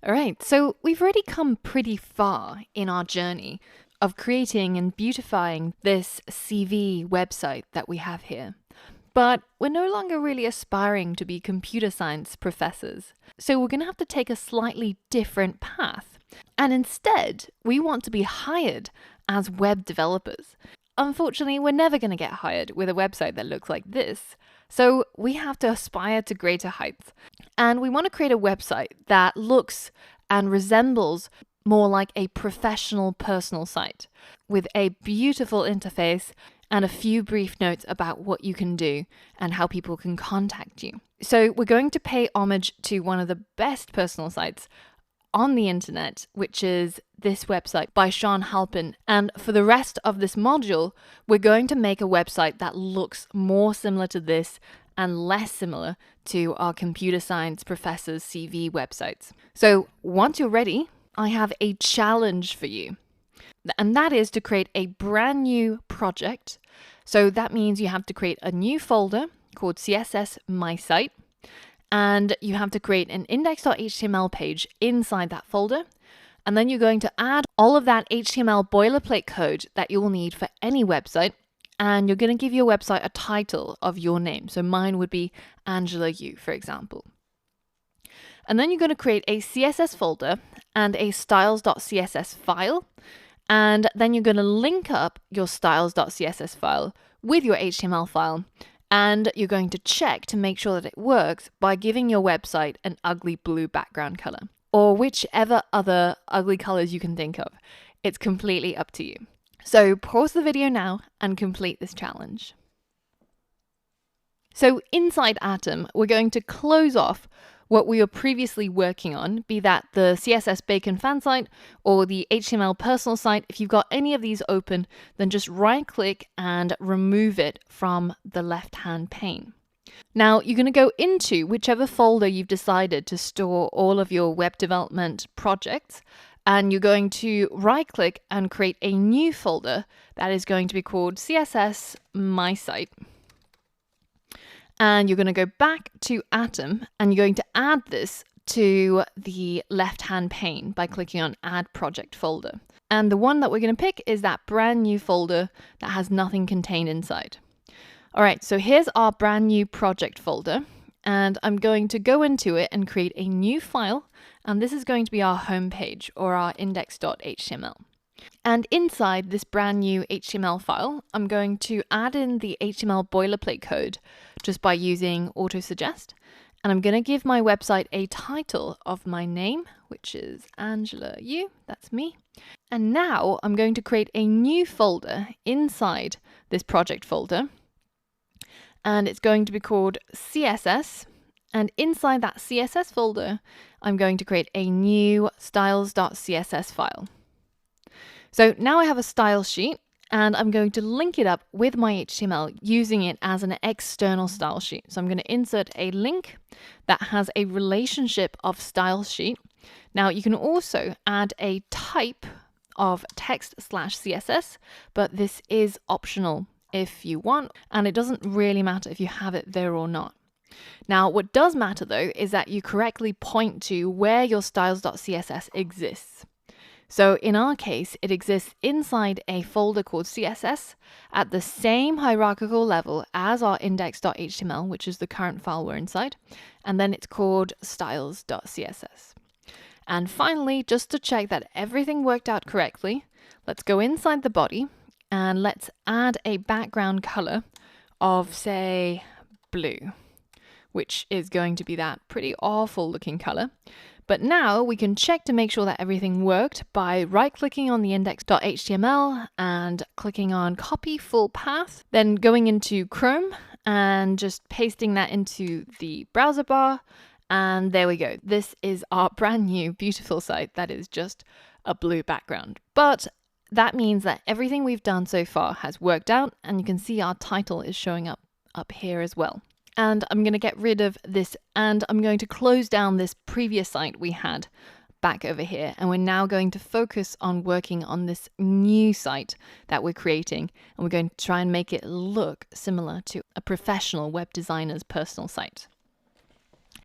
All right, so we've already come pretty far in our journey of creating and beautifying this CV website that we have here. But we're no longer really aspiring to be computer science professors. So we're going to have to take a slightly different path. And instead, we want to be hired as web developers. Unfortunately, we're never going to get hired with a website that looks like this. So we have to aspire to greater heights. And we want to create a website that looks and resembles more like a professional personal site with a beautiful interface and a few brief notes about what you can do and how people can contact you. So we're going to pay homage to one of the best personal sites on the internet, which is this website by Sean Halpin. And for the rest of this module, we're going to make a website that looks more similar to this and less similar to our computer science professor's CV websites. So once you're ready, I have a challenge for you. And that is to create a brand new project. So that means you have to create a new folder called CSS My Site. And you have to create an index.html page inside that folder. And then you're going to add all of that HTML boilerplate code that you'll need for any website. And you're going to give your website a title of your name. So mine would be Angela Yu, for example. And then you're going to create a CSS folder and a styles.css file. And then you're going to link up your styles.css file with your HTML file. And you're going to check to make sure that it works by giving your website an ugly blue background color, or whichever other ugly colors you can think of. It's completely up to you. So pause the video now and complete this challenge. So inside Atom, we're going to close off what we were previously working on, be that the CSS Bacon fan site or the HTML personal site. If you've got any of these open, then just right click and remove it from the left-hand pane. Now you're going to go into whichever folder you've decided to store all of your web development projects, and you're going to right click and create a new folder that is going to be called CSS My Site. And you're going to go back to Atom and you're going to add this to the left-hand pane by clicking on Add Project Folder. And the one that we're going to pick is that brand new folder that has nothing contained inside. All right, so here's our brand new project folder. And I'm going to go into it and create a new file. And this is going to be our home page or our index.html. And inside this brand new HTML file, I'm going to add in the HTML boilerplate code just by using autosuggest. And I'm going to give my website a title of my name, which is Angela Yu, that's me. And now I'm going to create a new folder inside this project folder. And it's going to be called CSS. And inside that CSS folder, I'm going to create a new styles.css file. So now I have a style sheet and I'm going to link it up with my HTML using it as an external style sheet. So I'm going to insert a link that has a relationship of style sheet. Now you can also add a type of text/CSS, but this is optional if you want, and it doesn't really matter if you have it there or not. Now, what does matter though is that you correctly point to where your styles.css exists. So in our case, it exists inside a folder called CSS at the same hierarchical level as our index.html, which is the current file we're inside, and then it's called styles.css. And finally, just to check that everything worked out correctly, let's go inside the body and let's add a background color of, say, blue, which is going to be that pretty awful looking color. But now we can check to make sure that everything worked by right-clicking on the index.html and clicking on copy full path, then going into Chrome and just pasting that into the browser bar. And there we go. This is our brand new beautiful site that is just a blue background. But that means that everything we've done so far has worked out, and you can see our title is showing up here as well. And I'm going to get rid of this and I'm going to close down this previous site we had back over here. And we're now going to focus on working on this new site that we're creating. And we're going to try and make it look similar to a professional web designer's personal site.